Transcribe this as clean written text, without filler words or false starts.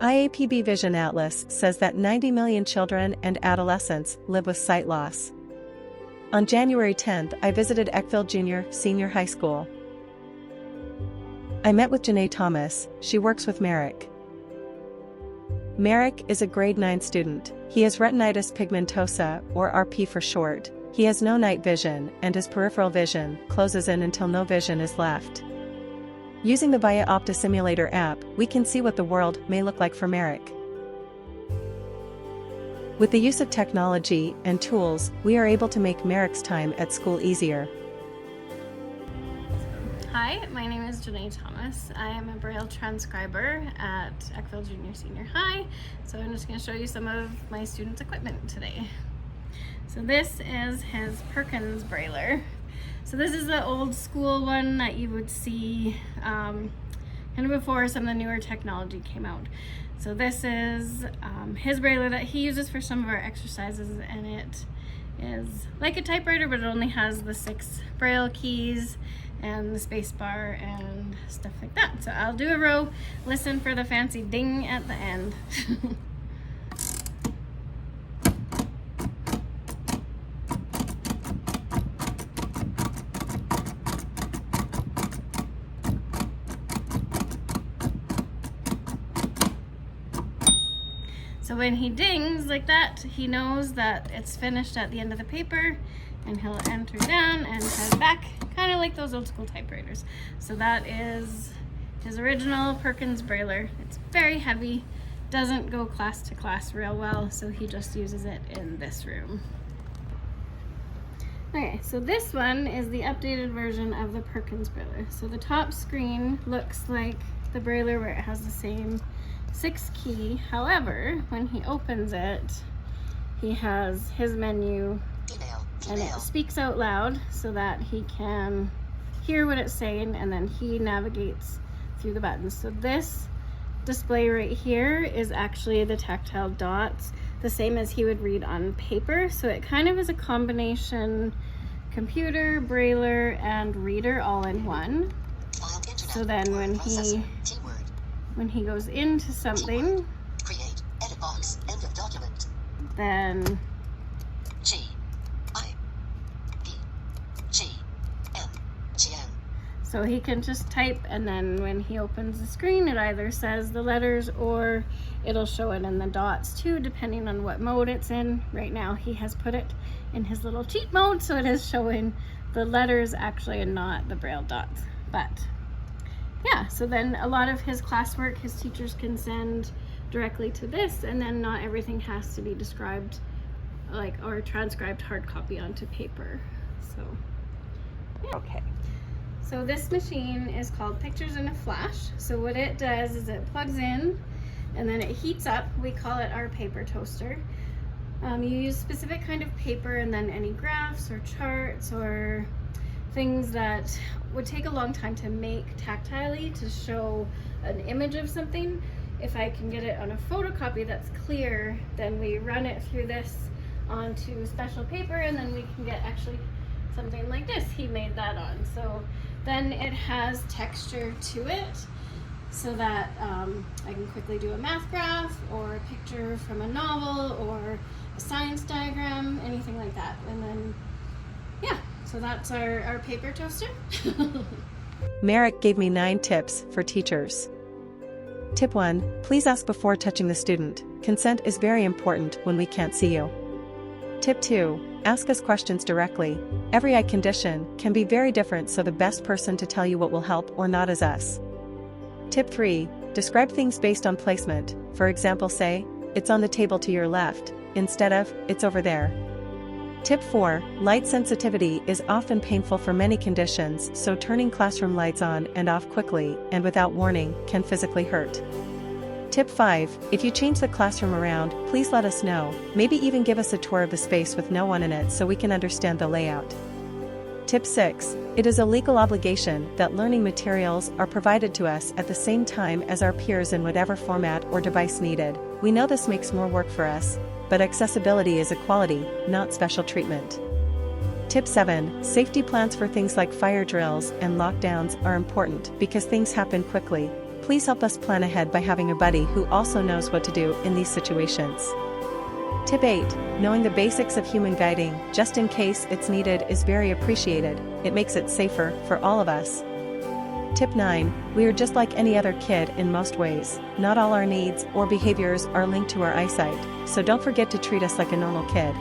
IAPB Vision Atlas says that 90 million children and adolescents live with sight loss. On January 10th, I visited Eckville Junior Senior High School. I met with Janae Thomas. She works with Merrick. Merrick is a grade 9 student. He has retinitis pigmentosa, or RP for short. He has no night vision, and his peripheral vision closes in until no vision is left. Using the Via Opta Simulator app, we can see what the world may look like for Merrick. With the use of technology and tools, we are able to make Merrick's time at school easier. Hi, my name is Janae Thomas. I am a Braille transcriber at Eckville Junior Senior High, so I'm just going to show you some of my students' equipment today. So this is his Perkins Brailler. So this is the old school one that you would see kind of before some of the newer technology came out. So this is his Brailler that he uses for some of our exercises, and it is like a typewriter, but it only has the 6 Braille keys and the space bar and stuff like that. So I'll do a row, listen for the fancy ding at the end. So when he dings like that, he knows that it's finished at the end of the paper, and he'll enter down and head back, kind of like those old school typewriters. So that is his original Perkins Brailler. It's very heavy, doesn't go class to class real well, so he just uses it in this room. Okay, so this one is the updated version of the Perkins Brailler. So the top screen looks like the Brailler where it has the same 6 key. However, when he opens it, he has his menu and it speaks out loud so that he can hear what it's saying, and then he navigates through the buttons. So this display right here is actually the tactile dots, the same as he would read on paper. So it kind of is a combination computer, brailler, and reader all in one. So then when he goes into something, create edit box, end of document, then G-I-P-G-M-G-N. So he can just type, and then when he opens the screen, it either says the letters or it'll show it in the dots too, depending on what mode it's in. Right now he has put it in his little cheat mode, so it is showing the letters actually and not the Braille dots. But yeah, so then a lot of his classwork, his teachers can send directly to this, and then not everything has to be described or transcribed hard copy onto paper. So yeah. Okay. So this machine is called Pictures in a Flash. So what it does is it plugs in and then it heats up. We call it our paper toaster. You use specific kind of paper, and then any graphs or charts or things that would take a long time to make tactilely to show an image of something. If I can get it on a photocopy that's clear, then we run it through this onto special paper, and then we can get actually something like this. He made that on. So then it has texture to it, so that I can quickly do a math graph or a picture from a novel or a science diagram, anything like that. And then yeah, so that's our paper toaster. Merrick gave me 9 tips for teachers. Tip 1, please ask before touching the student. Consent is very important when we can't see you. Tip 2, ask us questions directly. Every eye condition can be very different, so the best person to tell you what will help or not is us. Tip 3, describe things based on placement. For example, say, it's on the table to your left, instead of, it's over there. Tip 4, light sensitivity is often painful for many conditions, so turning classroom lights on and off quickly and without warning can physically hurt. Tip 5, if you change the classroom around, please let us know, maybe even give us a tour of the space with no one in it so we can understand the layout. Tip 6, it is a legal obligation that learning materials are provided to us at the same time as our peers in whatever format or device needed. We know this makes more work for us, but accessibility is equality, not special treatment. Tip 7, safety plans for things like fire drills and lockdowns are important because things happen quickly. Please help us plan ahead by having a buddy who also knows what to do in these situations. Tip 8. Knowing the basics of human guiding, just in case it's needed, is very appreciated. It makes it safer for all of us. Tip 9. We are just like any other kid in most ways. Not all our needs or behaviors are linked to our eyesight, so don't forget to treat us like a normal kid.